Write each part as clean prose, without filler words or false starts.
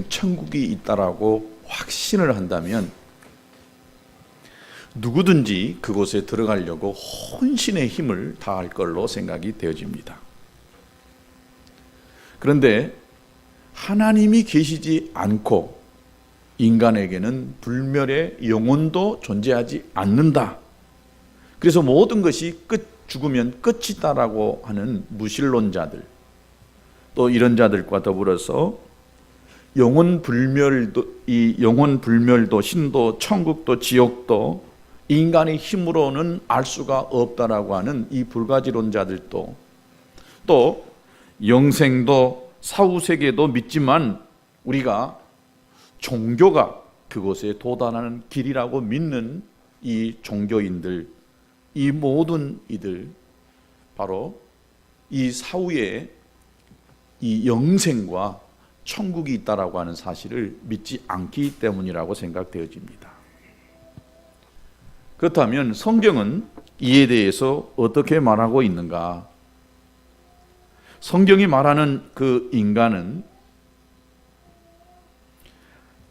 천국이 있다라고 확신을 한다면 누구든지 그곳에 들어가려고 혼신의 힘을 다할 걸로 생각이 되어집니다. 그런데 하나님이 계시지 않고 인간에게는 불멸의 영혼도 존재하지 않는다. 그래서 모든 것이 죽으면 끝이다라고 하는 무신론자들, 또 이런 자들과 더불어서 영혼 불멸도 신도 천국도 지옥도 인간의 힘으로는 알 수가 없다라고 하는 이 불가지론자들도, 또 영생도 사후세계도 믿지만 우리가 종교가 그곳에 도달하는 길이라고 믿는 이 종교인들, 이 모든 이들 바로 이 사후에 이 영생과 천국이 있다라고 하는 사실을 믿지 않기 때문이라고 생각되어집니다. 그렇다면 성경은 이에 대해서 어떻게 말하고 있는가? 성경이 말하는 그 인간은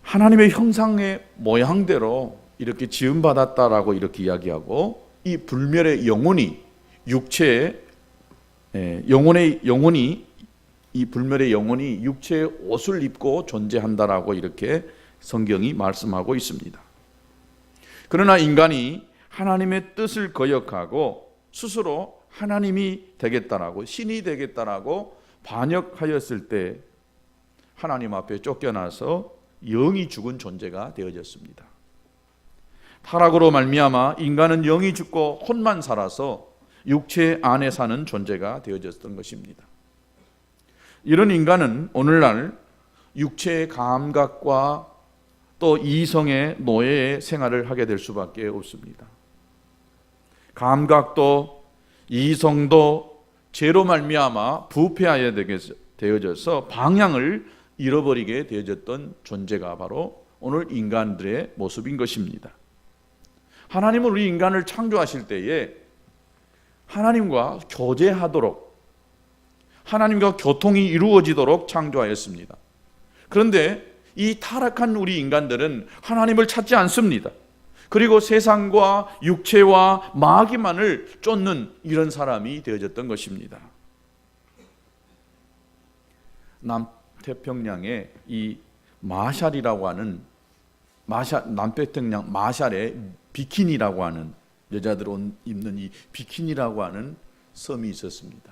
하나님의 형상의 모양대로 이렇게 지음받았다라고 이렇게 이야기하고, 이 불멸의 영혼이 육체의 이 불멸의 영혼이 육체의 옷을 입고 존재한다라고 이렇게 성경이 말씀하고 있습니다. 그러나 인간이 하나님의 뜻을 거역하고 스스로 하나님이 되겠다라고, 신이 되겠다라고 반역하였을 때 하나님 앞에 쫓겨나서 영이 죽은 존재가 되어졌습니다. 타락으로 말미암아 인간은 영이 죽고 혼만 살아서 육체 안에 사는 존재가 되어졌던 것입니다. 이런 인간은 오늘날 육체의 감각과 또 이성의 노예의 생활을 하게 될 수밖에 없습니다. 감각도 이성도 죄로 말미암아 부패하여 되어져서 방향을 잃어버리게 되어졌던 존재가 바로 오늘 인간들의 모습인 것입니다. 하나님은 우리 인간을 창조하실 때에 하나님과 교제하도록, 하나님과 교통이 이루어지도록 창조하였습니다. 그런데 이 타락한 우리 인간들은 하나님을 찾지 않습니다. 그리고 세상과 육체와 마귀만을 쫓는 이런 사람이 되어졌던 것입니다. 남태평양에 이 마샬이라고 하는 남태평양 마샬의 비키니라고 하는, 여자들 입는 이 비키니라고 하는 섬이 있었습니다.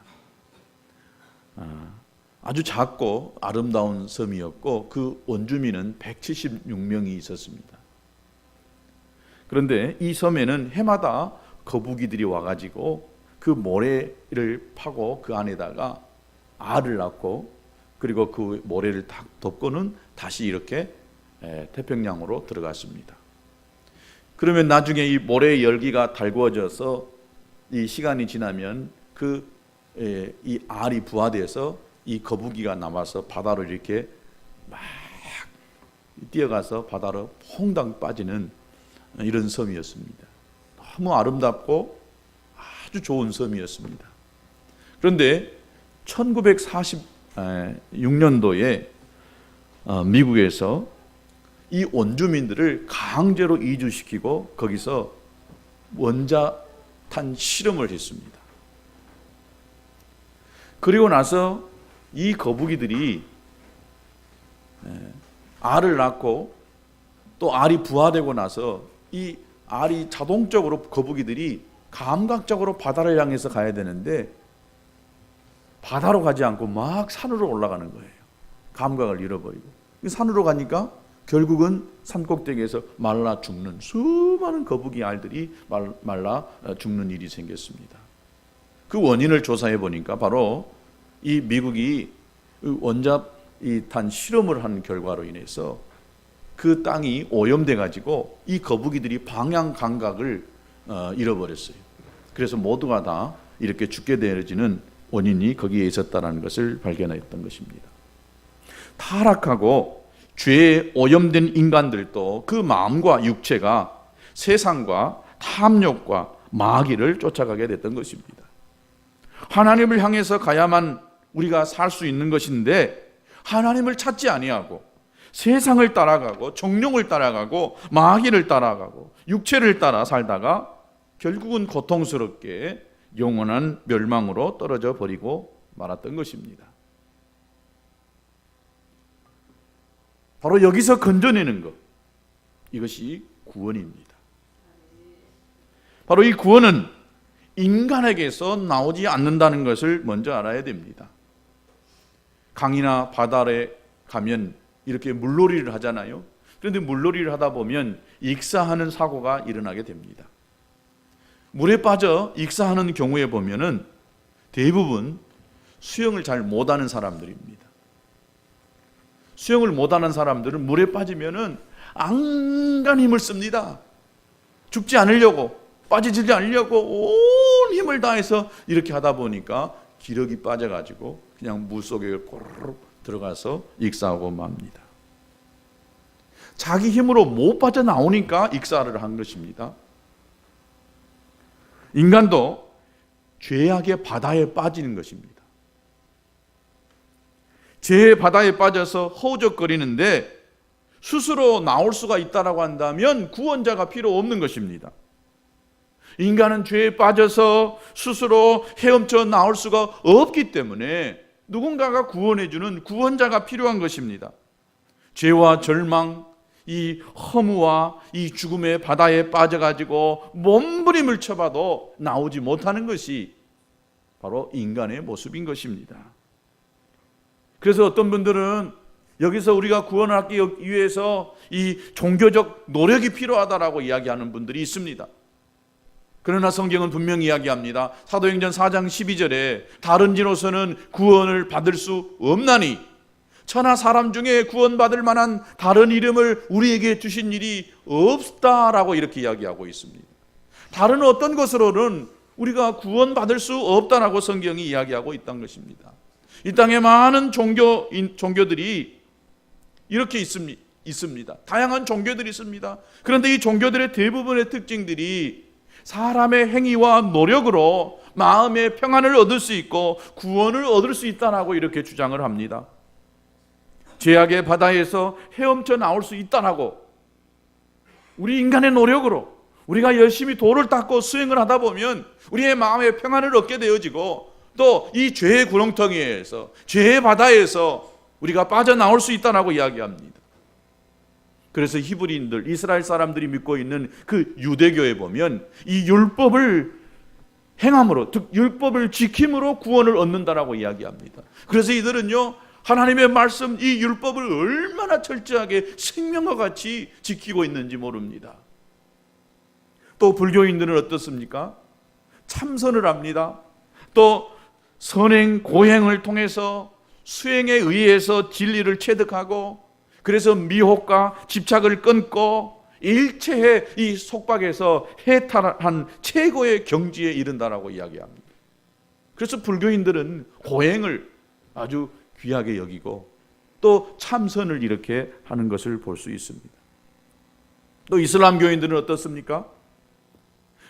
아주 작고 아름다운 섬이었고 그 원주민은 176명이 있었습니다. 그런데 이 섬에는 해마다 거북이들이 와가지고 그 모래를 파고 그 안에다가 알을 낳고, 그리고 그 모래를 다 덮고는 다시 이렇게 태평양으로 들어갔습니다. 그러면 나중에 이 모래의 열기가 달구어져서 이 시간이 지나면 이 알이 부화돼서 이 거북이가 남아서 바다로 이렇게 막 뛰어가서 바다로 퐁당 빠지는 이런 섬이었습니다. 너무 아름답고 아주 좋은 섬이었습니다. 그런데 1946년도에 미국에서 이 원주민들을 강제로 이주시키고 거기서 원자탄 실험을 했습니다. 그리고 나서 이 거북이들이 알을 낳고 또 알이 부화되고 나서 이 알이 자동적으로, 거북이들이 감각적으로 바다를 향해서 가야 되는데 바다로 가지 않고 막 산으로 올라가는 거예요. 감각을 잃어버리고. 산으로 가니까 결국은 산꼭대기에서 말라 죽는 수많은 거북이 알들이 말라 죽는 일이 생겼습니다. 그 원인을 조사해 보니까 바로 이 미국이 원자탄 실험을 한 결과로 인해서 그 땅이 오염돼 가지고 이 거북이들이 방향 감각을 잃어버렸어요. 그래서 모두가 다 이렇게 죽게 되어지는 원인이 거기에 있었다는 것을 발견했던 것입니다. 타락하고 죄에 오염된 인간들도 그 마음과 육체가 세상과 탐욕과 마귀를 쫓아가게 됐던 것입니다. 하나님을 향해서 가야만 우리가 살 수 있는 것인데 하나님을 찾지 아니하고 세상을 따라가고 정욕을 따라가고 마귀를 따라가고 육체를 따라 살다가 결국은 고통스럽게 영원한 멸망으로 떨어져 버리고 말았던 것입니다. 바로 여기서 건져내는 것, 이것이 구원입니다. 바로 이 구원은 인간에게서 나오지 않는다는 것을 먼저 알아야 됩니다. 강이나 바다에 가면 이렇게 물놀이를 하잖아요. 그런데 물놀이를 하다 보면 익사하는 사고가 일어나게 됩니다. 물에 빠져 익사하는 경우에 보면은 대부분 수영을 잘 못하는 사람들입니다. 수영을 못하는 사람들은 물에 빠지면은 안간 힘을 씁니다. 죽지 않으려고, 빠지지 않으려고 온 힘을 다해서 이렇게 하다 보니까 기력이 빠져가지고 그냥 물 속에 고르륵 들어가서 익사하고 맙니다. 자기 힘으로 못 빠져나오니까 익사를 한 것입니다. 인간도 죄악의 바다에 빠지는 것입니다. 죄의 바다에 빠져서 허우적거리는데 스스로 나올 수가 있다라고 한다면 구원자가 필요 없는 것입니다. 인간은 죄에 빠져서 스스로 헤엄쳐 나올 수가 없기 때문에 누군가가 구원해주는 구원자가 필요한 것입니다. 죄와 절망, 이 허무와 이 죽음의 바다에 빠져가지고 몸부림을 쳐봐도 나오지 못하는 것이 바로 인간의 모습인 것입니다. 그래서 어떤 분들은 여기서 우리가 구원을 하기 위해서 이 종교적 노력이 필요하다라고 이야기하는 분들이 있습니다. 그러나 성경은 분명히 이야기합니다. 사도행전 4장 12절에 다른 지로서는 구원을 받을 수 없나니 천하 사람 중에 구원받을 만한 다른 이름을 우리에게 주신 일이 없다라고 이렇게 이야기하고 있습니다. 다른 어떤 것으로는 우리가 구원받을 수 없다라고 성경이 이야기하고 있다는 것입니다. 이 땅에 많은 종교들이 이렇게 있습니다. 다양한 종교들이 있습니다. 그런데 이 종교들의 대부분의 특징들이 사람의 행위와 노력으로 마음의 평안을 얻을 수 있고 구원을 얻을 수 있다라고 이렇게 주장을 합니다. 죄악의 바다에서 헤엄쳐 나올 수 있다라고, 우리 인간의 노력으로 우리가 열심히 돌을 닦고 수행을 하다 보면 우리의 마음의 평안을 얻게 되어지고 또 이 죄의 구렁텅이에서 죄의 바다에서 우리가 빠져나올 수 있다라고 이야기합니다. 그래서 히브리인들, 이스라엘 사람들이 믿고 있는 그 유대교에 보면 이 율법을 행함으로, 즉 율법을 지킴으로 구원을 얻는다라고 이야기합니다. 그래서 이들은요, 하나님의 말씀, 이 율법을 얼마나 철저하게 생명과 같이 지키고 있는지 모릅니다. 또 불교인들은 어떻습니까? 참선을 합니다. 또 선행, 고행을 통해서 수행에 의해서 진리를 체득하고, 그래서 미혹과 집착을 끊고 일체의 이 속박에서 해탈한 최고의 경지에 이른다라고 이야기합니다. 그래서 불교인들은 고행을 아주 귀하게 여기고 또 참선을 이렇게 하는 것을 볼 수 있습니다. 또 이슬람교인들은 어떻습니까?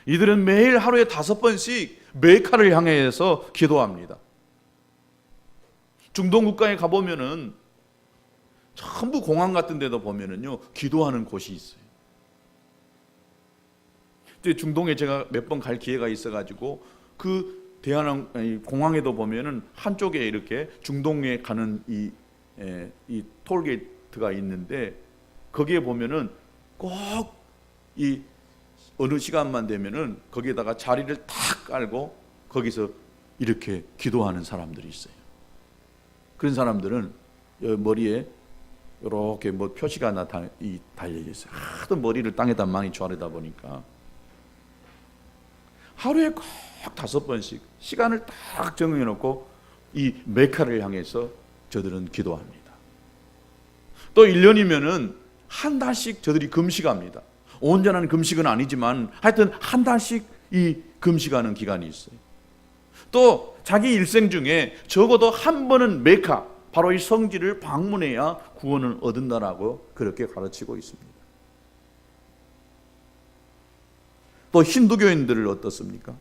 이들은 매일 하루에 5번씩 메카를 향해서 기도합니다. 중동 국가에 가보면은 전부 공항 같은 데도 보면은요, 기도하는 곳이 있어요. 중동에 제가 몇 번 갈 기회가 있어가지고 그 공항에도 보면은 한쪽에 이렇게 중동에 가는 이 톨게이트가 있는데 거기에 보면은 꼭 이 어느 시간만 되면은 거기에다가 자리를 탁 깔고 거기서 이렇게 기도하는 사람들이 있어요. 그런 사람들은 머리에 이렇게 뭐 표시가 달려 있어요. 하도 머리를 땅에다 많이 조아리다 보니까 하루에 꼭 5번씩 시간을 딱 정해 놓고 이 메카를 향해서 저들은 기도합니다. 또 1년이면은 한 달씩 저들이 금식합니다. 온전한 금식은 아니지만 하여튼 한 달씩 이 금식하는 기간이 있어요. 또 자기 일생 중에 적어도 한 번은 메카, 바로 이 성지를 방문해야 구원을 얻는다라고 그렇게 가르치고 있습니다. 또 힌두교인들을 어떻습니까?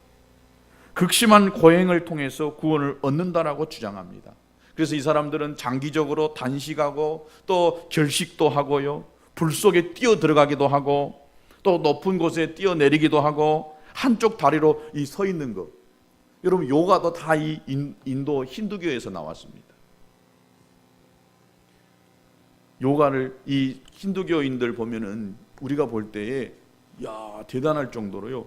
극심한 고행을 통해서 구원을 얻는다라고 주장합니다. 그래서 이 사람들은 장기적으로 단식하고 또 결식도 하고요, 불 속에 뛰어 들어가기도 하고 또 높은 곳에 뛰어내리기도 하고 한쪽 다리로 서 있는 것. 여러분, 요가도 다 이 인도 힌두교에서 나왔습니다. 요가를 이 힌두교인들 보면은 우리가 볼 때에 야, 대단할 정도로요,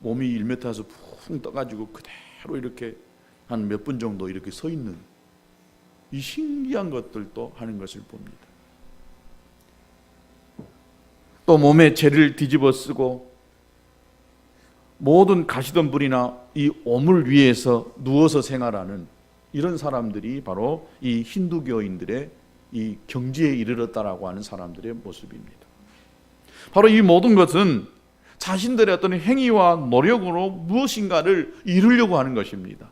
몸이 1m에서 푹 떠가지고 그대로 이렇게 한 몇 분 정도 이렇게 서 있는 이 신기한 것들도 하는 것을 봅니다. 또 몸에 재를 뒤집어 쓰고 모든 가시덤불이나 이 오물 위에서 누워서 생활하는 이런 사람들이 바로 이 힌두교인들의 이 경지에 이르렀다라고 하는 사람들의 모습입니다. 바로 이 모든 것은 자신들의 어떤 행위와 노력으로 무엇인가를 이루려고 하는 것입니다.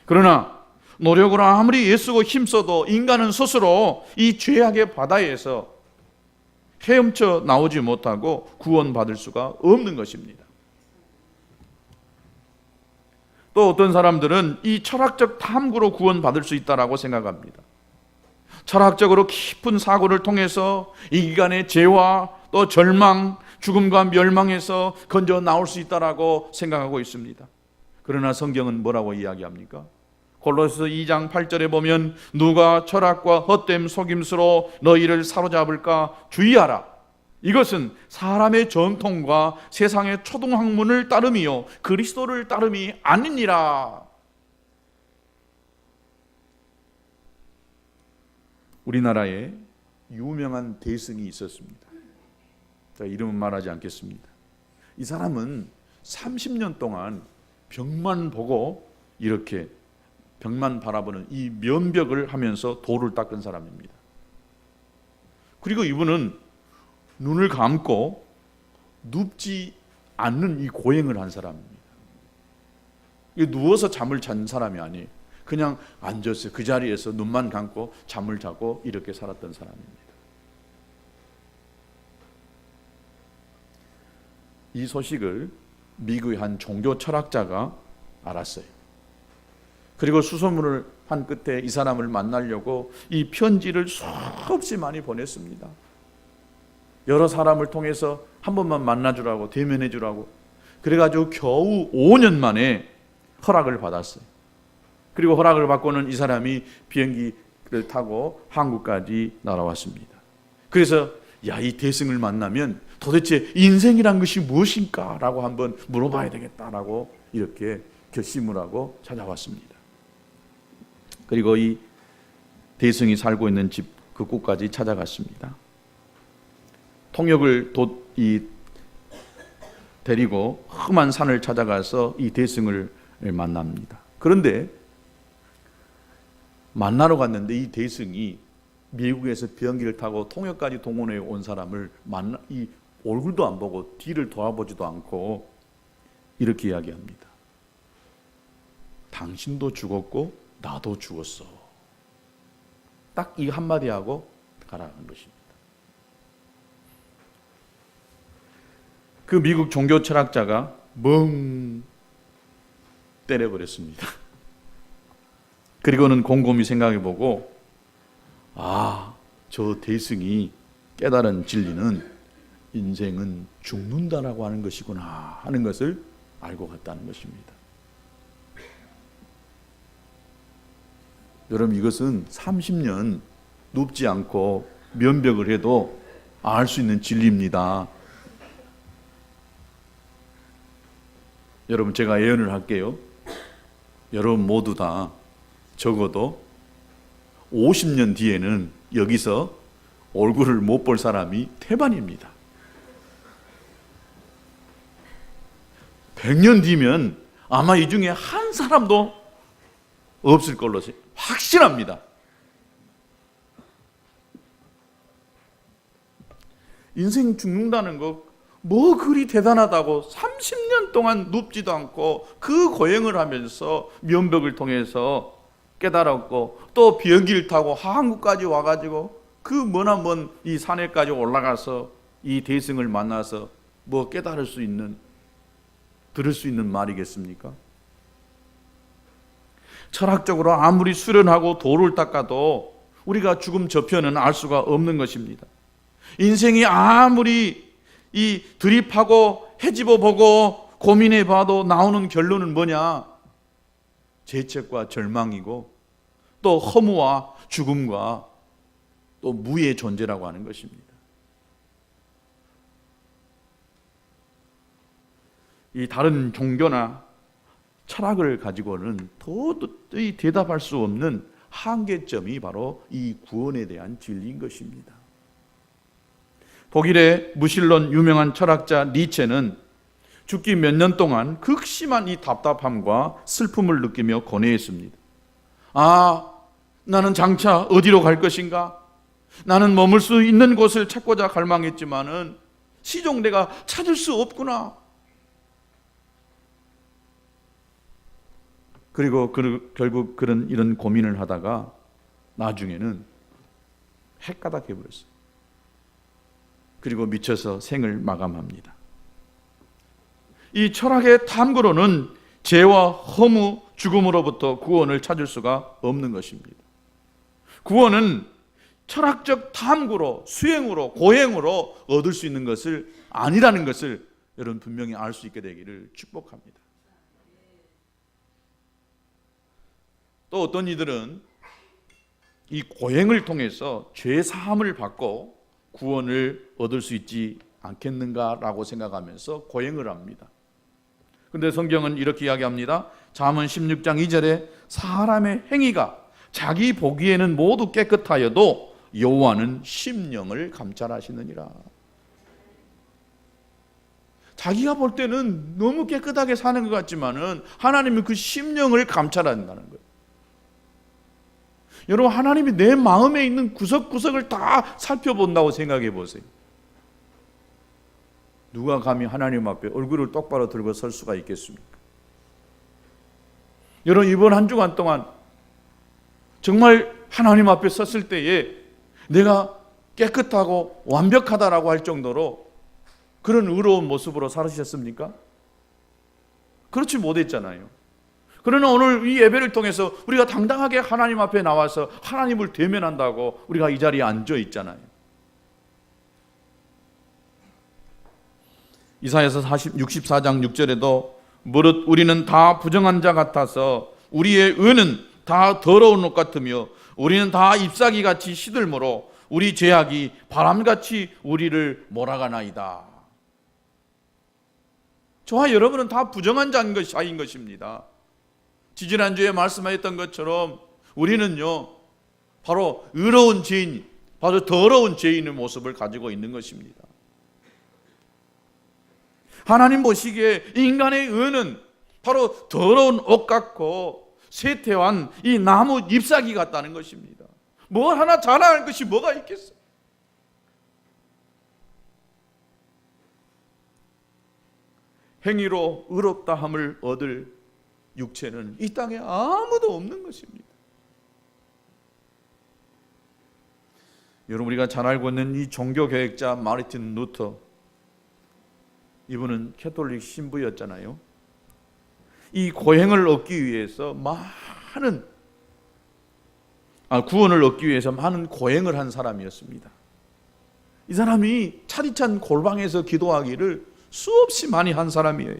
그러나 노력으로 아무리 애쓰고 힘써도 인간은 스스로 이 죄악의 바다에서 헤엄쳐 나오지 못하고 구원받을 수가 없는 것입니다. 또 어떤 사람들은 이 철학적 탐구로 구원받을 수 있다고 생각합니다. 철학적으로 깊은 사고를 통해서 이 기간의 죄와 또 절망, 죽음과 멸망에서 건져 나올 수 있다고 생각하고 있습니다. 그러나 성경은 뭐라고 이야기합니까? 골로새서 2장 8절에 보면 누가 철학과 헛됨 속임수로 너희를 사로잡을까 주의하라. 이것은 사람의 전통과 세상의 초등학문을 따름이요 그리스도를 따름이 아니니라. 우리나라에 유명한 대승이 있었습니다. 제가 이름은 말하지 않겠습니다. 이 사람은 30년 동안 벽만 보고 이렇게 벽만 바라보는 이 면벽을 하면서 돌을 닦은 사람입니다. 그리고 이분은 눈을 감고 눕지 않는 이 고행을 한 사람입니다. 누워서 잠을 잔 사람이 아니에요. 그냥 앉았어요. 그 자리에서 눈만 감고 잠을 자고 이렇게 살았던 사람입니다. 이 소식을 미국의 한 종교 철학자가 알았어요. 그리고 수소문을 한 끝에 이 사람을 만나려고 이 편지를 수없이 많이 보냈습니다. 여러 사람을 통해서 한 번만 만나주라고, 대면해주라고. 그래가지고 겨우 5년 만에 허락을 받았어요. 그리고 허락을 받고는 이 사람이 비행기를 타고 한국까지 날아왔습니다. 그래서 이 대승을 만나면 도대체 인생이란 것이 무엇인가? 라고 한번 물어봐야 되겠다라고 이렇게 결심을 하고 찾아왔습니다. 그리고 이 대승이 살고 있는 집 그 곳까지 찾아갔습니다. 통역을 데리고 험한 산을 찾아가서 이 대승을 만납니다. 그런데 만나러 갔는데 이 대승이 미국에서 비행기를 타고 통역까지 동원해 온 사람을 이 얼굴도 안 보고 뒤를 돌아보지도 않고 이렇게 이야기합니다. 당신도 죽었고 나도 죽었어. 딱 이 한마디 하고 가라는 것입니다. 그 미국 종교 철학자가 멍 때려버렸습니다. 그리고는 곰곰이 생각해보고 저 대승이 깨달은 진리는 인생은 죽는다라고 하는 것이구나 하는 것을 알고 갔다는 것입니다. 여러분, 이것은 30년 눕지 않고 면벽을 해도 알 수 있는 진리입니다. 여러분, 제가 예언을 할게요. 여러분 모두 다 적어도 50년 뒤에는 여기서 얼굴을 못 볼 사람이 태반입니다. 100년 뒤면 아마 이 중에 한 사람도 없을 걸로 확실합니다. 인생 죽는다는 거 뭐 그리 대단하다고 30년 동안 눕지도 않고 그 고행을 하면서 면벽을 통해서 깨달았고 또 비행기를 타고 한국까지 와가지고 그 머나 먼 이 산에까지 올라가서 이 대승을 만나서 뭐 깨달을 수 있는, 들을 수 있는 말이겠습니까? 철학적으로 아무리 수련하고 도를 닦아도 우리가 죽음 저편은 알 수가 없는 것입니다. 인생이 아무리 이 드립하고 헤집어 보고 고민해 봐도 나오는 결론은 뭐냐? 죄책과 절망이고 또 허무와 죽음과 또 무의 존재라고 하는 것입니다. 이 다른 종교나 철학을 가지고는 도저히 대답할 수 없는 한계점이 바로 이 구원에 대한 진리인 것입니다. 독일의 무신론 유명한 철학자 니체는 죽기 몇 년 동안 극심한 이 답답함과 슬픔을 느끼며 고뇌했습니다. 나는 장차 어디로 갈 것인가? 나는 머물 수 있는 곳을 찾고자 갈망했지만은 시종 내가 찾을 수 없구나. 그리고 결국 그런 이런 고민을 하다가 나중에는 헷가닥해 버렸어요. 그리고 미쳐서 생을 마감합니다. 이 철학의 탐구로는 죄와 허무, 죽음으로부터 구원을 찾을 수가 없는 것입니다. 구원은 철학적 탐구로, 수행으로, 고행으로 얻을 수 있는 것을 아니라는 것을 여러분 분명히 알 수 있게 되기를 축복합니다. 또 어떤 이들은 이 고행을 통해서 죄 사함을 받고 구원을 얻을 수 있지 않겠는가라고 생각하면서 고행을 합니다. 그런데 성경은 이렇게 이야기합니다. 잠언 16장 2절에 사람의 행위가 자기 보기에는 모두 깨끗하여도 여호와는 심령을 감찰하시느니라. 자기가 볼 때는 너무 깨끗하게 사는 것 같지만은 하나님은 그 심령을 감찰한다는 거예요. 여러분, 하나님이 내 마음에 있는 구석구석을 다 살펴본다고 생각해 보세요. 누가 감히 하나님 앞에 얼굴을 똑바로 들고 설 수가 있겠습니까? 여러분, 이번 한 주간 동안 정말 하나님 앞에 섰을 때에 내가 깨끗하고 완벽하다라고 할 정도로 그런 의로운 모습으로 살으셨습니까? 그렇지 못했잖아요. 그러나 오늘 이 예배를 통해서 우리가 당당하게 하나님 앞에 나와서 하나님을 대면한다고 우리가 이 자리에 앉아 있잖아요. 이사야서 64장 6절에도 무릇 우리는 다 부정한 자 같아서 우리의 의는 다 더러운 옷 같으며 우리는 다 잎사귀같이 시들므로 우리 죄악이 바람같이 우리를 몰아가나이다. 저와 여러분은 다 부정한 자인 것입니다. 지지난주에 말씀하셨던 것처럼 우리는요 바로 의로운 죄인, 바로 더러운 죄인의 모습을 가지고 있는 것입니다. 하나님 보시기에 인간의 의는 바로 더러운 옷 같고 쇠퇴한 이 나무 잎사귀 같다는 것입니다. 뭘 하나 자랑할 것이 뭐가 있겠어요? 행위로 의롭다함을 얻을 육체는 이 땅에 아무도 없는 것입니다. 여러분, 우리가 잘 알고 있는 이 종교개혁자 마르틴 루터, 이분은 캐톨릭 신부였잖아요. 이 고행을 얻기 위해서 구원을 얻기 위해서 많은 고행을 한 사람이었습니다. 이 사람이 차디찬 골방에서 기도하기를 수없이 많이 한 사람이에요.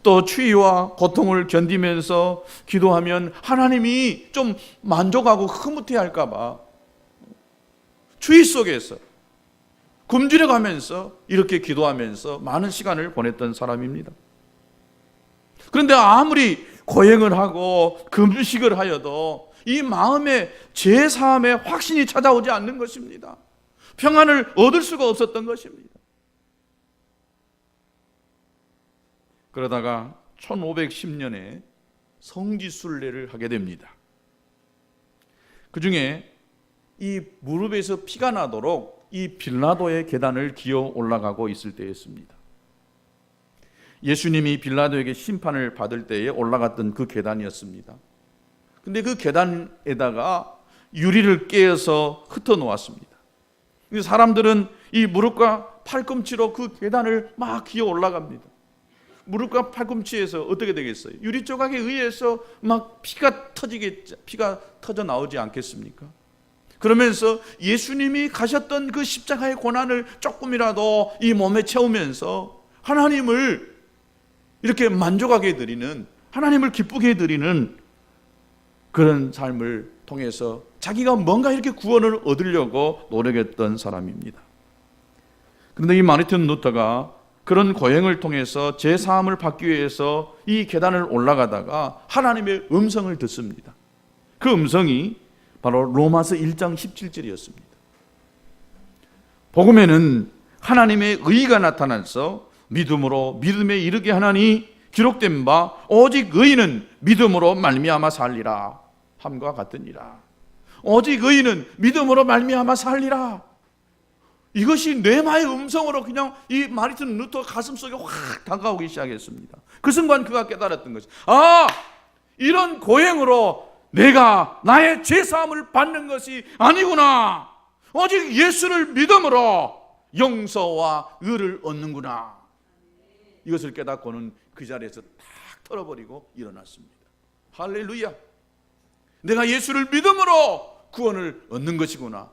또 추위와 고통을 견디면서 기도하면 하나님이 좀 만족하고 흐뭇해할까 봐 추위 속에서 굶주려가면서 이렇게 기도하면서 많은 시간을 보냈던 사람입니다. 그런데 아무리 고행을 하고 금식을 하여도 이 마음에 죄사함의 확신이 찾아오지 않는 것입니다. 평안을 얻을 수가 없었던 것입니다. 그러다가 1510년에 성지순례를 하게 됩니다. 그 중에 이 무릎에서 피가 나도록 이 빌라도의 계단을 기어 올라가고 있을 때였습니다. 예수님이 빌라도에게 심판을 받을 때에 올라갔던 그 계단이었습니다. 근데 그 계단에다가 유리를 깨어서 흩어 놓았습니다. 사람들은 이 무릎과 팔꿈치로 그 계단을 막 기어 올라갑니다. 무릎과 팔꿈치에서 어떻게 되겠어요? 유리 조각에 의해서 막 피가 터져 나오지 않겠습니까? 그러면서 예수님이 가셨던 그 십자가의 고난을 조금이라도 이 몸에 채우면서 하나님을 이렇게 만족하게 해드리는, 하나님을 기쁘게 해드리는 그런 삶을 통해서 자기가 뭔가 이렇게 구원을 얻으려고 노력했던 사람입니다. 그런데 이 마르틴 루터가 그런 고행을 통해서 제사함을 받기 위해서 이 계단을 올라가다가 하나님의 음성을 듣습니다. 그 음성이 바로 로마서 1장 17절이었습니다. 복음에는 하나님의 의가 나타나서 믿음으로 믿음에 이르게 하나니 기록된 바 오직 의인은 믿음으로 말미암아 살리라 함과 같으니라. 오직 의인은 믿음으로 말미암아 살리라. 이것이 뇌마의 음성으로 그냥 이 마르틴 루터 가슴속에 확 다가오기 시작했습니다. 그 순간 그가 깨달았던 것이, 이런 고행으로 내가 나의 죄사함을 받는 것이 아니구나. 오직 예수를 믿음으로 용서와 의를 얻는구나. 이것을 깨닫고는 그 자리에서 탁 털어버리고 일어났습니다. 할렐루야. 내가 예수를 믿음으로 구원을 얻는 것이구나.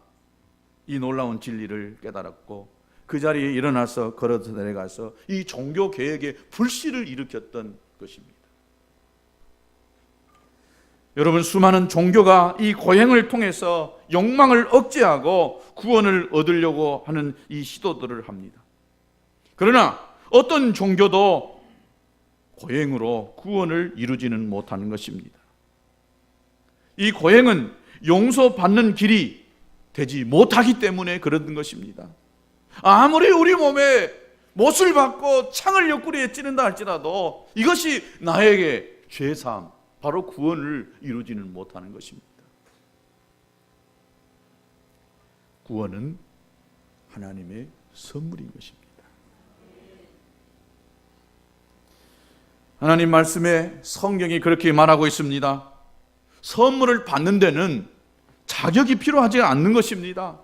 이 놀라운 진리를 깨달았고 그 자리에 일어나서 걸어서 내려가서 이 종교 개혁의 불씨를 일으켰던 것입니다. 여러분, 수많은 종교가 이 고행을 통해서 욕망을 억제하고 구원을 얻으려고 하는 이 시도들을 합니다. 그러나 어떤 종교도 고행으로 구원을 이루지는 못하는 것입니다. 이 고행은 용서받는 길이 되지 못하기 때문에 그런 것입니다. 아무리 우리 몸에 못을 받고 창을 옆구리에 찌른다 할지라도 이것이 나에게 죄사함, 바로 구원을 이루지는 못하는 것입니다. 구원은 하나님의 선물인 것입니다. 하나님 말씀에 성경이 그렇게 말하고 있습니다. 선물을 받는 데는 자격이 필요하지 않는 것입니다.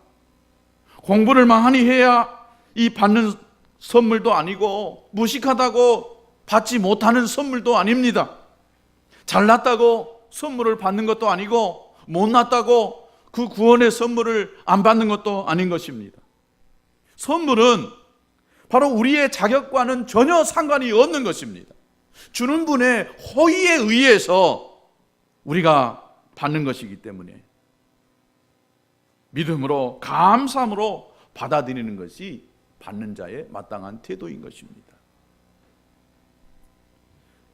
공부를 많이 해야 이 받는 선물도 아니고, 무식하다고 받지 못하는 선물도 아닙니다. 잘났다고 선물을 받는 것도 아니고, 못났다고 그 구원의 선물을 안 받는 것도 아닌 것입니다. 선물은 바로 우리의 자격과는 전혀 상관이 없는 것입니다. 주는 분의 호의에 의해서 우리가 받는 것이기 때문에 믿음으로, 감사함으로 받아들이는 것이 받는 자의 마땅한 태도인 것입니다.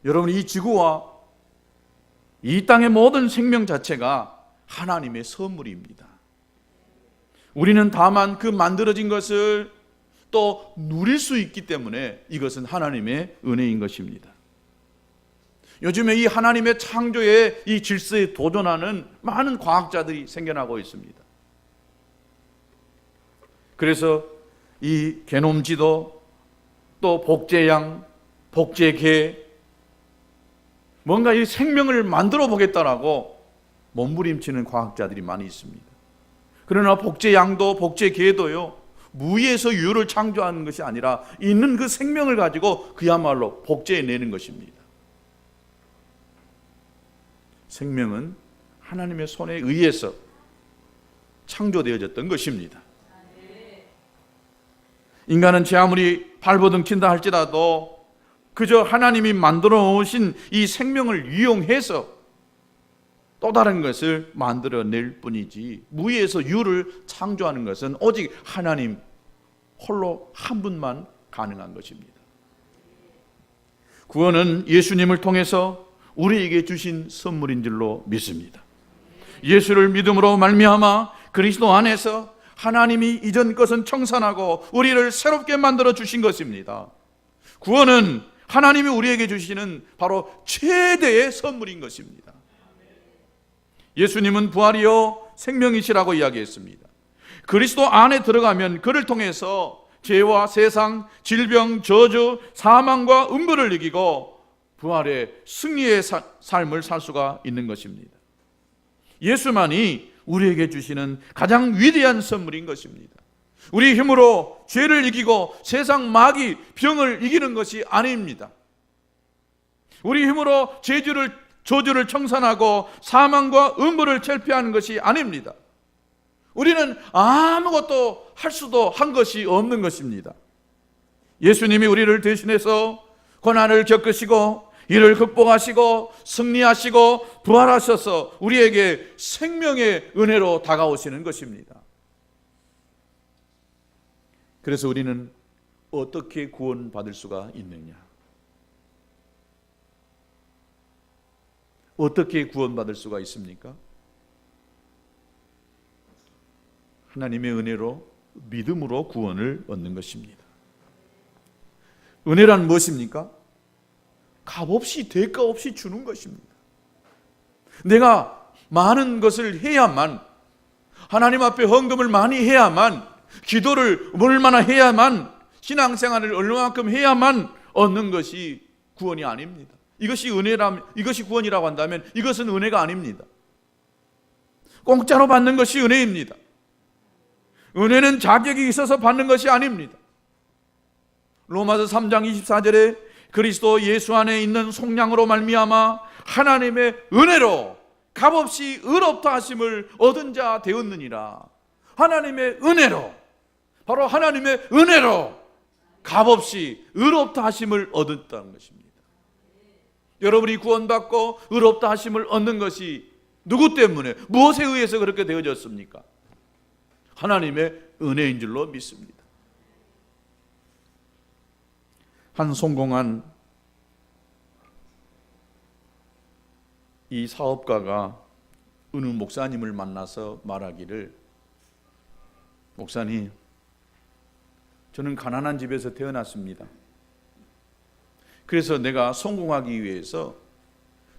여러분, 이 지구와 이 땅의 모든 생명 자체가 하나님의 선물입니다. 우리는 다만 그 만들어진 것을 또 누릴 수 있기 때문에 이것은 하나님의 은혜인 것입니다. 요즘에 이 하나님의 창조의 이 질서에 도전하는 많은 과학자들이 생겨나고 있습니다. 그래서 이 게놈 지도, 또 복제양, 복제개, 뭔가 이 생명을 만들어 보겠다라고 몸부림치는 과학자들이 많이 있습니다. 그러나 복제양도 복제개도요, 무에서 유를 창조하는 것이 아니라 있는 그 생명을 가지고 그야말로 복제해내는 것입니다. 생명은 하나님의 손에 의해서 창조되어졌던 것입니다. 인간은 제 아무리 발버둥 킨다 할지라도 그저 하나님이 만들어 놓으신 이 생명을 이용해서 또 다른 것을 만들어낼 뿐이지, 무에서 유를 창조하는 것은 오직 하나님 홀로 한 분만 가능한 것입니다. 구원은 예수님을 통해서 우리에게 주신 선물인 줄로 믿습니다. 예수를 믿음으로 말미암아 그리스도 안에서 하나님이 이전 것은 청산하고 우리를 새롭게 만들어 주신 것입니다. 구원은 하나님이 우리에게 주시는 바로 최대의 선물인 것입니다. 예수님은 부활이요 생명이시라고 이야기했습니다. 그리스도 안에 들어가면 그를 통해서 죄와 세상, 질병, 저주, 사망과 음부를 이기고 부활의 승리의 삶을 살 수가 있는 것입니다. 예수만이 우리에게 주시는 가장 위대한 선물인 것입니다. 우리 힘으로 죄를 이기고 세상 마귀, 병을 이기는 것이 아닙니다. 우리 힘으로 저주를 청산하고 사망과 음부를 철폐하는 것이 아닙니다. 우리는 아무것도 할 수도 한 것이 없는 것입니다. 예수님이 우리를 대신해서 고난을 겪으시고 이를 극복하시고 승리하시고 부활하셔서 우리에게 생명의 은혜로 다가오시는 것입니다. 그래서 우리는 어떻게 구원받을 수가 있느냐? 어떻게 구원받을 수가 있습니까? 하나님의 은혜로 믿음으로 구원을 얻는 것입니다. 은혜란 무엇입니까? 값없이 대가 없이 주는 것입니다. 내가 많은 것을 해야만, 하나님 앞에 헌금을 많이 해야만, 기도를 얼마나 해야만, 신앙생활을 얼마만큼 해야만 얻는 것이 구원이 아닙니다. 이것이 구원이라고 한다면 이것은 은혜가 아닙니다. 공짜로 받는 것이 은혜입니다. 은혜는 자격이 있어서 받는 것이 아닙니다. 로마서 3장 24절에 그리스도 예수 안에 있는 속량으로 말미암아 하나님의 은혜로 값없이 의롭다 하심을 얻은 자 되었느니라. 하나님의 은혜로, 바로 하나님의 은혜로 값없이 의롭다 하심을 얻었다는 것입니다. 여러분이 구원받고 의롭다 하심을 얻는 것이 누구 때문에, 무엇에 의해서 그렇게 되어졌습니까? 하나님의 은혜인 줄로 믿습니다. 한 성공한 이 사업가가 어느 목사님을 만나서 말하기를, 목사님, 저는 가난한 집에서 태어났습니다. 그래서 내가 성공하기 위해서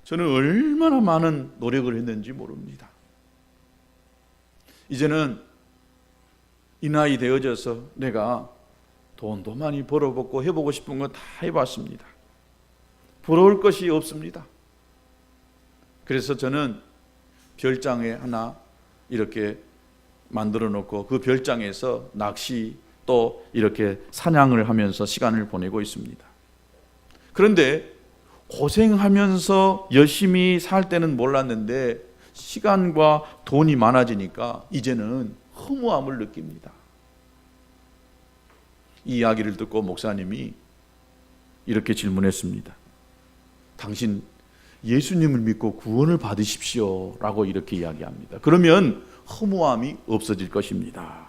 저는 얼마나 많은 노력을 했는지 모릅니다. 이제는 이 나이 되어져서 내가 돈도 많이 벌어보고 해보고 싶은 거 다 해봤습니다. 부러울 것이 없습니다. 그래서 저는 별장에 하나 이렇게 만들어 놓고 그 별장에서 낚시 또 이렇게 사냥을 하면서 시간을 보내고 있습니다. 그런데 고생하면서 열심히 살 때는 몰랐는데 시간과 돈이 많아지니까 이제는 허무함을 느낍니다. 이 이야기를 듣고 목사님이 이렇게 질문했습니다. 당신 예수님을 믿고 구원을 받으십시오 라고 이렇게 이야기합니다. 그러면 허무함이 없어질 것입니다.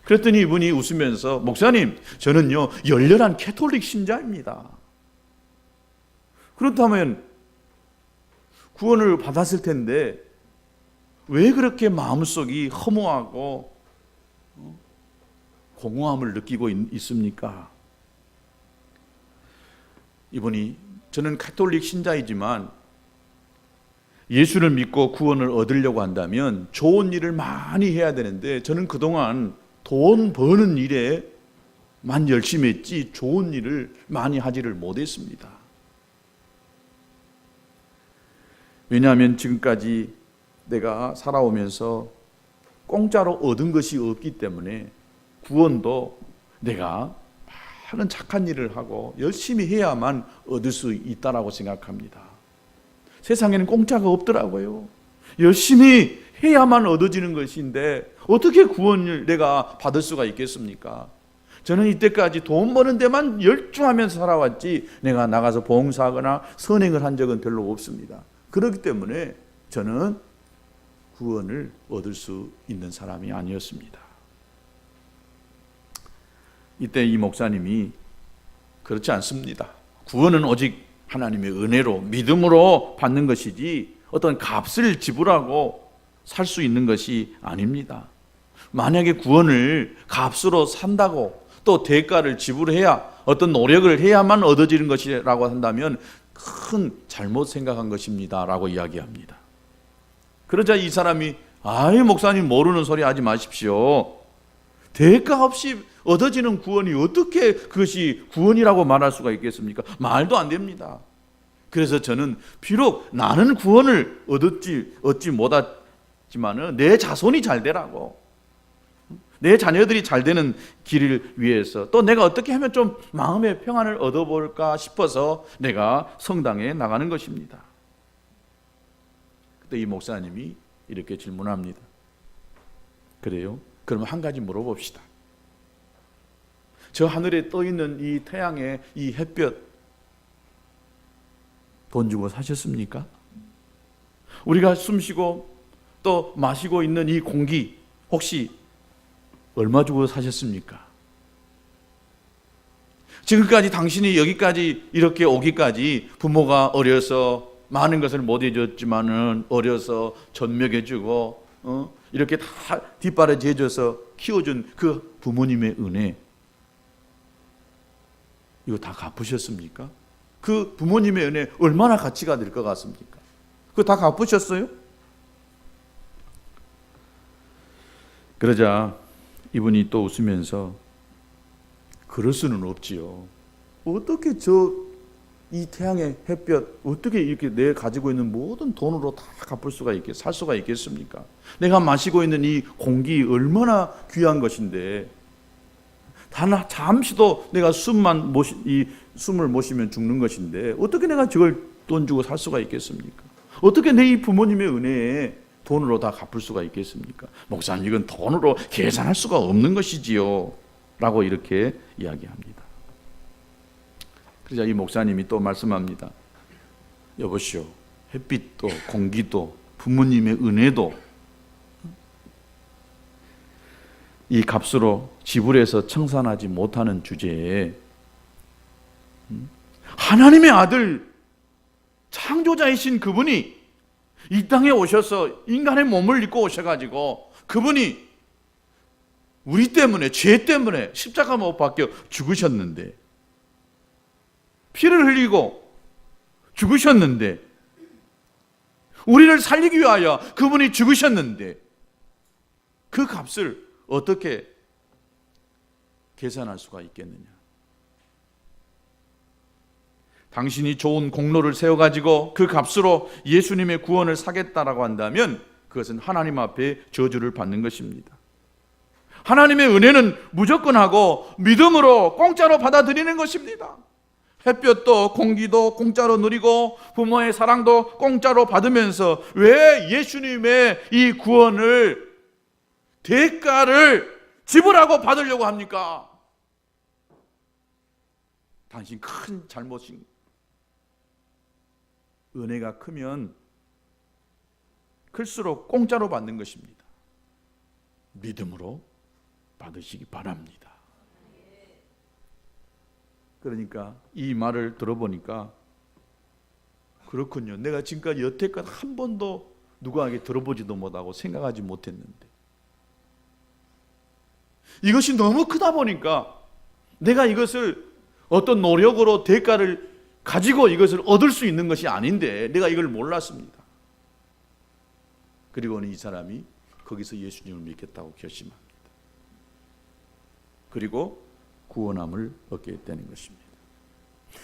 그랬더니 이분이 웃으면서, 목사님, 저는요 열렬한 캐톨릭 신자입니다. 그렇다면 구원을 받았을 텐데 왜 그렇게 마음속이 허무하고 공허함을 느끼고 있습니까? 이분이, 저는 가톨릭 신자이지만 예수를 믿고 구원을 얻으려고 한다면 좋은 일을 많이 해야 되는데 저는 그동안 돈 버는 일에만 열심히 했지 좋은 일을 많이 하지를 못했습니다. 왜냐하면 지금까지 내가 살아오면서 공짜로 얻은 것이 없기 때문에 구원도 내가 많은 착한 일을 하고 열심히 해야만 얻을 수 있다라고 생각합니다. 세상에는 공짜가 없더라고요. 열심히 해야만 얻어지는 것인데 어떻게 구원을 내가 받을 수가 있겠습니까? 저는 이때까지 돈 버는 데만 열중하면서 살아왔지 내가 나가서 봉사하거나 선행을 한 적은 별로 없습니다. 그렇기 때문에 저는 구원을 얻을 수 있는 사람이 아니었습니다. 이때 이 목사님이, 그렇지 않습니다. 구원은 오직 하나님의 은혜로 믿음으로 받는 것이지 어떤 값을 지불하고 살 수 있는 것이 아닙니다. 만약에 구원을 값으로 산다고 또 대가를 지불해야 어떤 노력을 해야만 얻어지는 것이라고 한다면 큰 잘못 생각한 것입니다 라고 이야기합니다. 그러자 이 사람이, 아이 목사님 모르는 소리 하지 마십시오. 대가 없이 얻어지는 구원이 어떻게 그것이 구원이라고 말할 수가 있겠습니까? 말도 안 됩니다. 그래서 저는 비록 나는 구원을 얻지 못했지만은 내 자손이 잘 되라고, 내 자녀들이 잘 되는 길을 위해서, 또 내가 어떻게 하면 좀 마음의 평안을 얻어볼까 싶어서 내가 성당에 나가는 것입니다. 그때 이 목사님이 이렇게 질문합니다. 그래요? 그러면 한 가지 물어봅시다. 저 하늘에 떠 있는 이 태양의 이 햇볕 돈 주고 사셨습니까? 우리가 숨쉬고 또 마시고 있는 이 공기 혹시 얼마 주고 사셨습니까? 지금까지 당신이 여기까지 이렇게 오기까지 부모가 어려서 많은 것을 못 해줬지만은 어려서 젖먹여주고 이렇게 다 뒷발에 재줘서 키워준 그 부모님의 은혜, 이거 다 갚으셨습니까? 그 부모님의 은혜 얼마나 가치가 될 것 같습니까? 그거 다 갚으셨어요? 그러자 이분이 또 웃으면서 그럴 수는 없지요. 어떻게 이 태양의 햇볕 어떻게 이렇게 내 가지고 있는 모든 돈으로 다 갚을 수가 살 수가 있겠습니까? 내가 마시고 있는 이 공기 얼마나 귀한 것인데 단 잠시도 내가 숨을 못 쉬면 죽는 것인데 어떻게 내가 저걸 돈 주고 살 수가 있겠습니까? 어떻게 내 이 부모님의 은혜에 돈으로 다 갚을 수가 있겠습니까? 목사님, 이건 돈으로 계산할 수가 없는 것이지요 라고 이렇게 이야기합니다. 그러자 이 목사님이 또 말씀합니다. 여보시오, 햇빛도 공기도 부모님의 은혜도 이 값으로 지불해서 청산하지 못하는 주제에 하나님의 아들 창조자이신 그분이 이 땅에 오셔서 인간의 몸을 입고 오셔가지고 그분이 우리 때문에, 죄 때문에 십자가 못 박혀 죽으셨는데, 피를 흘리고 죽으셨는데, 우리를 살리기 위하여 그분이 죽으셨는데 그 값을 어떻게 계산할 수가 있겠느냐? 당신이 좋은 공로를 세워가지고 그 값으로 예수님의 구원을 사겠다라고 한다면 그것은 하나님 앞에 저주를 받는 것입니다. 하나님의 은혜는 무조건 하고 믿음으로 공짜로 받아들이는 것입니다. 햇볕도 공기도 공짜로 누리고 부모의 사랑도 공짜로 받으면서 왜 예수님의 이 구원을 대가를 지불하고 받으려고 합니까? 당신 큰 잘못인, 은혜가 크면 클수록 공짜로 받는 것입니다. 믿음으로 받으시기 바랍니다. 그러니까 이 말을 들어보니까 그렇군요. 내가 지금까지 여태껏 한 번도 누구에게 들어보지도 못하고 생각하지 못했는데 이것이 너무 크다 보니까 내가 이것을 어떤 노력으로 대가를 가지고 이것을 얻을 수 있는 것이 아닌데 내가 이걸 몰랐습니다. 그리고는 이 사람이 거기서 예수님을 믿겠다고 결심합니다. 그리고 구원함을 얻게 되는 것입니다.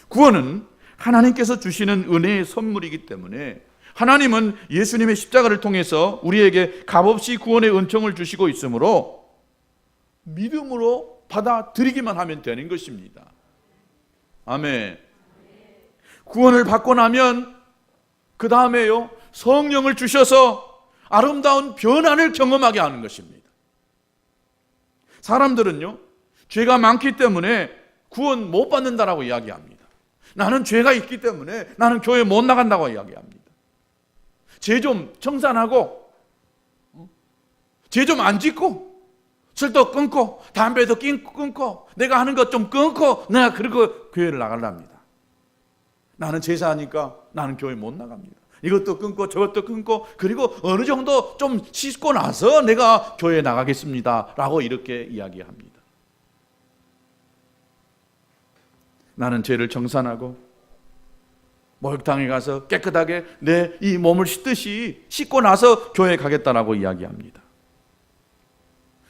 구원은 하나님께서 주시는 은혜의 선물이기 때문에 하나님은 예수님의 십자가를 통해서 우리에게 값없이 구원의 은총을 주시고 있으므로 믿음으로 받아들이기만 하면 되는 것입니다. 아멘. 구원을 받고 나면 그 다음에요, 성령을 주셔서 아름다운 변화를 경험하게 하는 것입니다. 사람들은요, 죄가 많기 때문에 구원 못 받는다라고 이야기합니다. 나는 죄가 있기 때문에 나는 교회 못 나간다고 이야기합니다. 죄 좀 청산하고 죄 좀 안 짓고 술도 끊고 담배도 끊고 내가 하는 것 좀 끊고 내가 그리고 교회를 나가랍니다. 나는 제사하니까 나는 교회 못 나갑니다. 이것도 끊고 저것도 끊고 그리고 어느 정도 좀 씻고 나서 내가 교회에 나가겠습니다 라고 이렇게 이야기합니다. 나는 죄를 청산하고 목욕탕에 가서 깨끗하게 내 이 몸을 씻듯이 씻고 나서 교회에 가겠다라고 이야기합니다.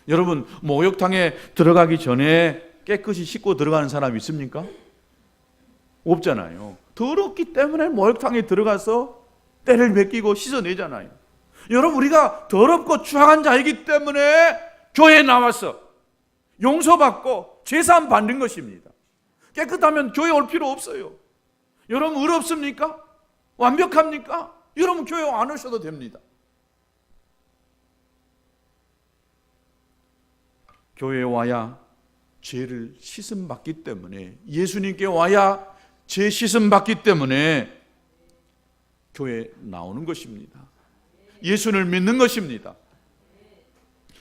여러분, 목욕탕에 들어가기 전에 깨끗이 씻고 들어가는 사람 있습니까? 없잖아요. 더럽기 때문에 목욕탕에 들어가서 때를 벗기고 씻어내잖아요. 여러분, 우리가 더럽고 추악한 자이기 때문에 교회에 나와서 용서받고 제사함 받는 것입니다. 깨끗하면 교회 올 필요 없어요. 여러분 의롭습니까? 완벽합니까? 여러분 교회 안 오셔도 됩니다. 교회에 와야 죄를 씻음 받기 때문에, 예수님께 와야 죄 씻음 받기 때문에 교회에 나오는 것입니다. 예수를 믿는 것입니다.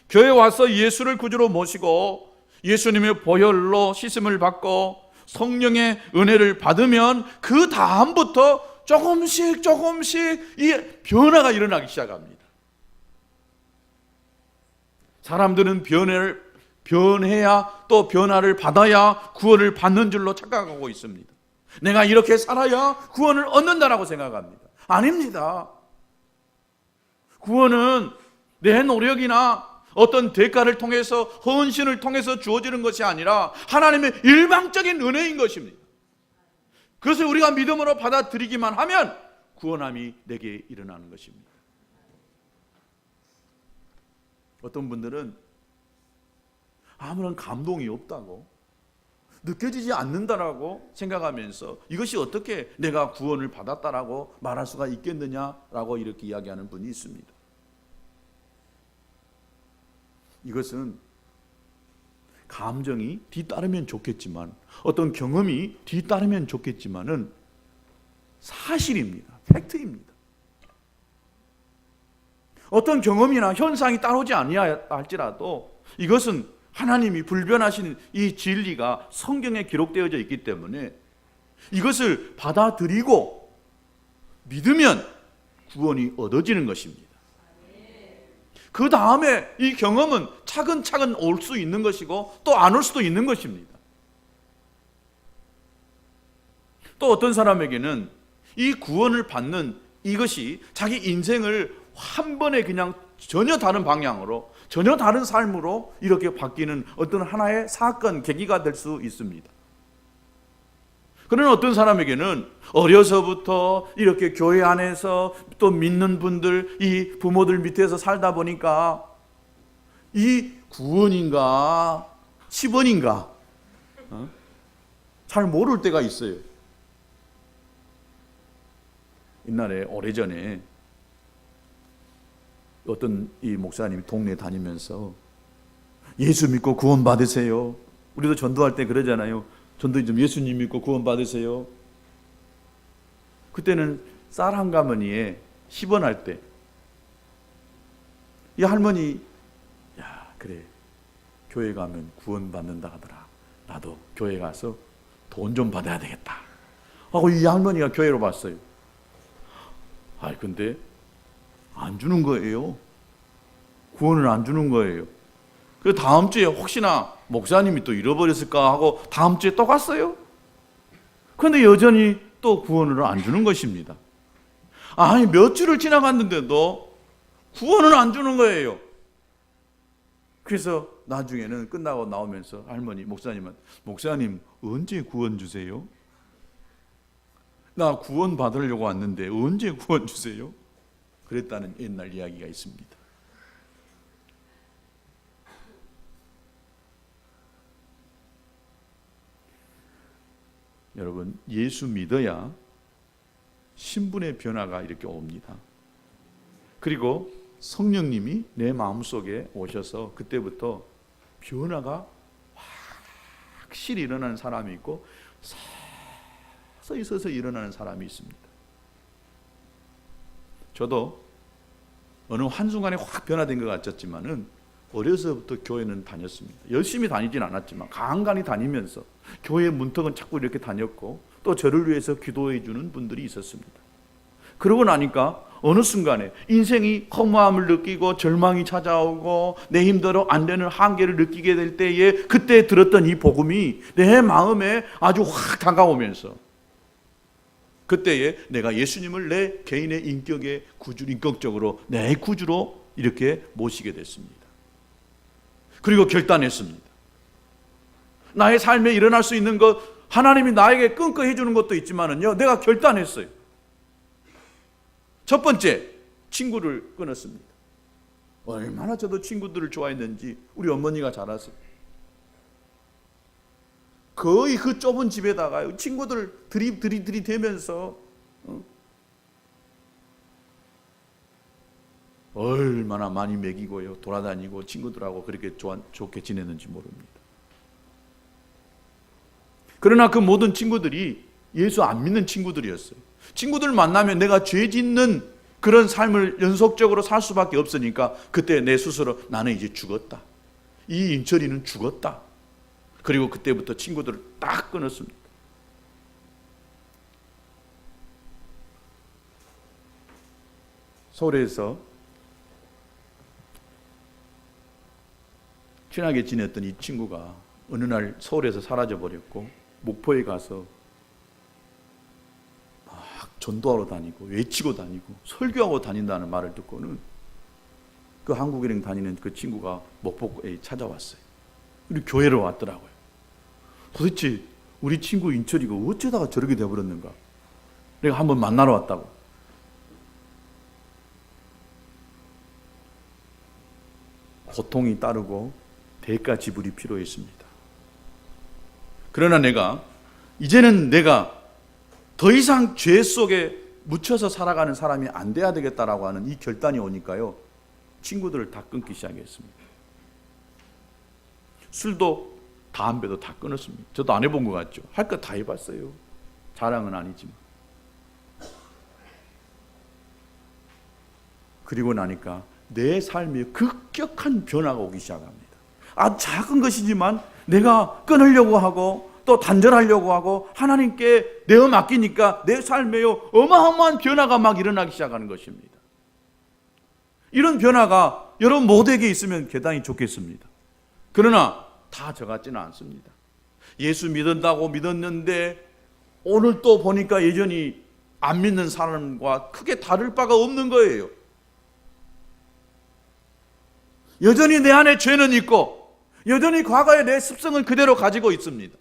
교회에 와서 예수를 구주로 모시고 예수님의 보혈로 씻음을 받고 성령의 은혜를 받으면 그 다음부터 조금씩 이 변화가 일어나기 시작합니다. 사람들은 변해야 또 변화를 받아야 구원을 받는 줄로 착각하고 있습니다. 내가 이렇게 살아야 구원을 얻는다라고 생각합니다. 아닙니다. 구원은 내 노력이나 어떤 대가를 통해서, 헌신을 통해서 주어지는 것이 아니라 하나님의 일방적인 은혜인 것입니다. 그것을 우리가 믿음으로 받아들이기만 하면 구원함이 내게 일어나는 것입니다. 어떤 분들은 아무런 감동이 없다고, 느껴지지 않는다라고 생각하면서 이것이 어떻게 내가 구원을 받았다라고 말할 수가 있겠느냐라고 이렇게 이야기하는 분이 있습니다. 이것은 감정이 뒤따르면 좋겠지만, 어떤 경험이 뒤따르면 좋겠지만은 사실입니다. 팩트입니다. 어떤 경험이나 현상이 따르지 아니하 할지라도 이것은 하나님이 불변하신 이 진리가 성경에 기록되어져 있기 때문에 이것을 받아들이고 믿으면 구원이 얻어지는 것입니다. 그 다음에 이 경험은 차근차근 올 수 있는 것이고 또 안 올 수도 있는 것입니다. 또 어떤 사람에게는 이 구원을 받는 이것이 자기 인생을 한 번에 그냥 전혀 다른 방향으로, 전혀 다른 삶으로 이렇게 바뀌는 어떤 하나의 사건, 계기가 될 수 있습니다. 그러나 어떤 사람에게는 어려서부터 이렇게 교회 안에서 또 믿는 분들, 이 부모들 밑에서 살다 보니까 이 구원인가 10원인가 잘 모를 때가 있어요. 옛날에 오래전에 어떤 이 목사님이 동네 다니면서 예수 믿고 구원 받으세요. 우리도 전도할 때 그러잖아요. 전도 좀 예수님 믿고 구원 받으세요. 그때는 쌀 한 가머니에 10원 할 때 이 할머니, 야 그래 교회 가면 구원 받는다 하더라. 나도 교회 가서 돈 좀 받아야 되겠다 하고 이 할머니가 교회로 왔어요. 근데 안 주는 거예요. 구원을 안 주는 거예요. 그 다음 주에 혹시나 목사님이 또 잃어버렸을까 하고 다음 주에 또 갔어요. 그런데 여전히 또 구원을 안 주는 것입니다. 아니 몇 주를 지나갔는데도 구원을 안 주는 거예요. 그래서 나중에는 끝나고 나오면서 할머니, 목사님은 목사님 언제 구원 주세요? 나 구원 받으려고 왔는데 언제 구원 주세요? 그랬다는 옛날 이야기가 있습니다. 여러분, 예수 믿어야 신분의 변화가 이렇게 옵니다. 그리고 성령님이 내 마음속에 오셔서 그때부터 변화가 확실히 일어나는 사람이 있고 서서히 일어나는 사람이 있습니다. 저도 어느 한순간에 확 변화된 것 같았지만은 어려서부터 교회는 다녔습니다. 열심히 다니진 않았지만 간간히 다니면서 교회 문턱은 자꾸 이렇게 다녔고 또 저를 위해서 기도해 주는 분들이 있었습니다. 그러고 나니까 어느 순간에 인생이 허무함을 느끼고 절망이 찾아오고 내 힘대로 안 되는 한계를 느끼게 될 때에 그때 들었던 이 복음이 내 마음에 아주 확 다가오면서 그때에 내가 예수님을 내 개인의 인격의 구주, 인격적으로 내 구주로 이렇게 모시게 됐습니다. 그리고 결단했습니다. 나의 삶에 일어날 수 있는 것, 하나님이 나에게 끈끈 해주는 것도 있지만은요, 내가 결단했어요. 첫 번째, 친구를 끊었습니다. 얼마나 저도 친구들을 좋아했는지 우리 어머니가 잘 아세요. 거의 그 좁은 집에다가 친구들 들이대면서 얼마나 많이 먹이고요, 돌아다니고 친구들하고 그렇게 좋게 지냈는지 모릅니다. 그러나 그 모든 친구들이 예수 안 믿는 친구들이었어요. 친구들 만나면 내가 죄 짓는 그런 삶을 연속적으로 살 수밖에 없으니까 그때 내 스스로 나는 이제 죽었다. 이 인철이는 죽었다. 그리고 그때부터 친구들을 딱 끊었습니다. 서울에서 친하게 지냈던 이 친구가 어느 날 서울에서 사라져버렸고 목포에 가서 막 전도하러 다니고 외치고 다니고 설교하고 다닌다는 말을 듣고는 그 한국은행 다니는 그 친구가 목포에 찾아왔어요. 우리 교회를 왔더라고요. 도대체 우리 친구 인철이가 어쩌다가 저렇게 돼버렸는가? 내가 한번 만나러 왔다고. 고통이 따르고 대가 지불이 필요했습니다. 그러나 이제는 내가 더 이상 죄 속에 묻혀서 살아가는 사람이 안 돼야 되겠다라고 하는 이 결단이 오니까요, 친구들을 다 끊기 시작했습니다. 술도 담배도 다 끊었습니다. 저도 안 해본 것 같죠? 할 거 다 해봤어요. 자랑은 아니지만. 그리고 나니까 내 삶에 급격한 변화가 오기 시작합니다. 아주 작은 것이지만 내가 끊으려고 하고 또 단절하려고 하고 하나님께 내어 맡기니까 내 삶에요 어마어마한 변화가 막 일어나기 시작하는 것입니다. 이런 변화가 여러분 모두에게 있으면 대단히 좋겠습니다. 그러나 다 저 같지는 않습니다. 예수 믿는다고 믿었는데 오늘 또 보니까 여전히 안 믿는 사람과 크게 다를 바가 없는 거예요. 여전히 내 안에 죄는 있고 여전히 과거의 내 습성은 그대로 가지고 있습니다.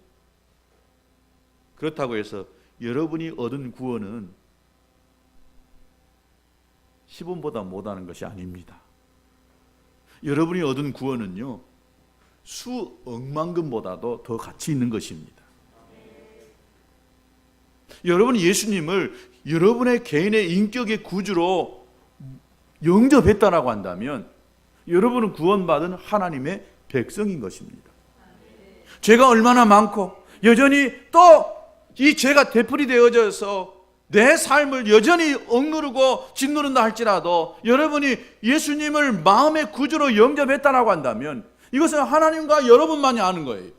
그렇다고 해서 여러분이 얻은 구원은 10원보다 못하는 것이 아닙니다. 여러분이 얻은 구원은요, 수억만금보다도 더 가치 있는 것입니다. 여러분이 예수님을 여러분의 개인의 인격의 구주로 영접했다라고 한다면 여러분은 구원받은 하나님의 백성인 것입니다. 죄가 얼마나 많고 여전히 또 이 죄가 되풀이 되어져서 내 삶을 여전히 억누르고 짓누른다 할지라도 여러분이 예수님을 마음의 구주로 영접했다라고 한다면 이것은 하나님과 여러분만이 아는 거예요.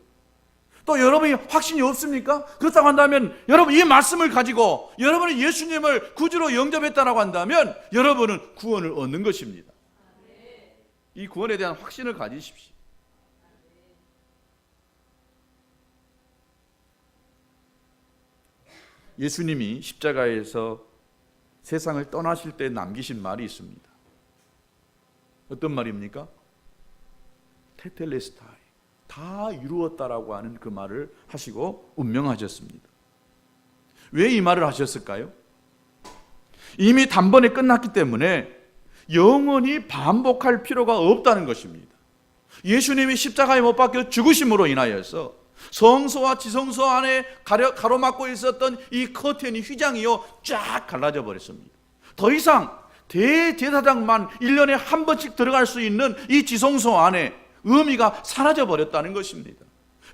또 여러분이 확신이 없습니까? 그렇다고 한다면 여러분 이 말씀을 가지고 여러분이 예수님을 구주로 영접했다라고 한다면 여러분은 구원을 얻는 것입니다. 이 구원에 대한 확신을 가지십시오. 예수님이 십자가에서 세상을 떠나실 때 남기신 말이 있습니다. 어떤 말입니까? 테텔레스타이, 다 이루었다라고 하는 그 말을 하시고 운명하셨습니다. 왜 이 말을 하셨을까요? 이미 단번에 끝났기 때문에 영원히 반복할 필요가 없다는 것입니다. 예수님이 십자가에 못 박혀 죽으심으로 인하여서 성소와 지성소 안에 가로막고 있었던 이 커튼이 휘장이요 쫙 갈라져 버렸습니다. 더 이상 대제사장만 1년에 한 번씩 들어갈 수 있는 이 지성소 안에 의미가 사라져 버렸다는 것입니다.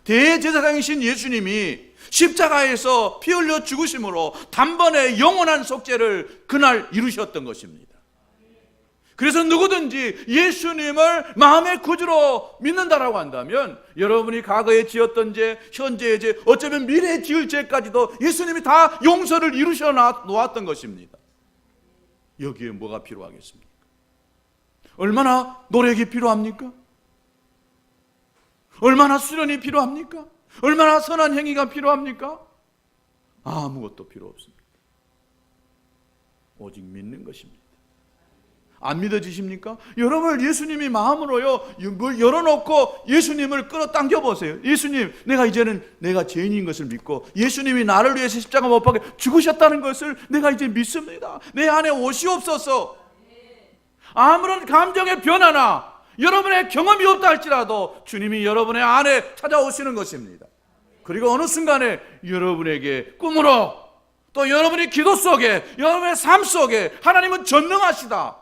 대제사장이신 예수님이 십자가에서 피 흘려 죽으심으로 단번에 영원한 속죄를 그날 이루셨던 것입니다. 그래서 누구든지 예수님을 마음의 구주로 믿는다라고 한다면 여러분이 과거에 지었던 죄, 현재의 죄, 어쩌면 미래에 지을 죄까지도 예수님이 다 용서를 이루셔 놓았던 것입니다. 여기에 뭐가 필요하겠습니까? 얼마나 노력이 필요합니까? 얼마나 수련이 필요합니까? 얼마나 선한 행위가 필요합니까? 아무것도 필요 없습니다. 오직 믿는 것입니다. 안 믿어지십니까? 여러분을 예수님이 마음으로요 열어놓고 예수님을 끌어당겨 보세요. 예수님, 내가 이제는 내가 죄인인 것을 믿고 예수님이 나를 위해서 십자가 못 박혀 죽으셨다는 것을 내가 이제 믿습니다. 내 안에 오시옵소서. 아무런 감정의 변화나 여러분의 경험이 없다 할지라도 주님이 여러분의 안에 찾아오시는 것입니다. 그리고 어느 순간에 여러분에게 꿈으로 또 여러분의 기도 속에 여러분의 삶 속에 하나님은 전능하시다,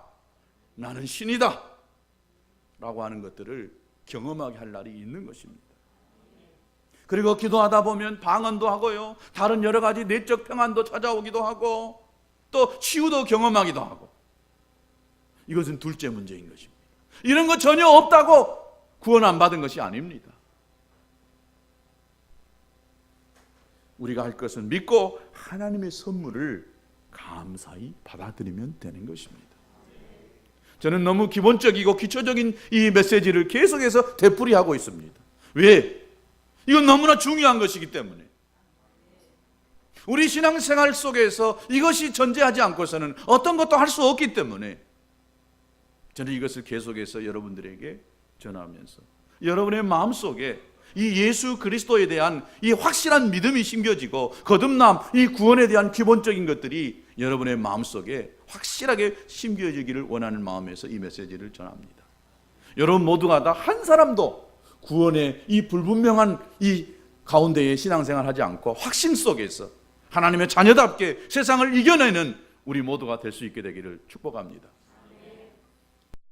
나는 신이다 라고 하는 것들을 경험하게 할 날이 있는 것입니다. 그리고 기도하다 보면 방언도 하고요, 다른 여러 가지 내적 평안도 찾아오기도 하고 또 치유도 경험하기도 하고, 이것은 둘째 문제인 것입니다. 이런 거 전혀 없다고 구원 안 받은 것이 아닙니다. 우리가 할 것은 믿고 하나님의 선물을 감사히 받아들이면 되는 것입니다. 저는 너무 기본적이고 기초적인 이 메시지를 계속해서 되풀이하고 있습니다. 왜? 이건 너무나 중요한 것이기 때문에. 우리 신앙생활 속에서 이것이 존재하지 않고서는 어떤 것도 할 수 없기 때문에 저는 이것을 계속해서 여러분들에게 전하면서 여러분의 마음속에 이 예수 그리스도에 대한 이 확실한 믿음이 심겨지고 거듭남, 이 구원에 대한 기본적인 것들이 여러분의 마음속에 확실하게 심겨지기를 원하는 마음에서 이 메시지를 전합니다. 여러분 모두가 다 한 사람도 구원의 이 불분명한 이 가운데에 신앙생활 하지 않고 확신 속에서 하나님의 자녀답게 세상을 이겨내는 우리 모두가 될 수 있게 되기를 축복합니다.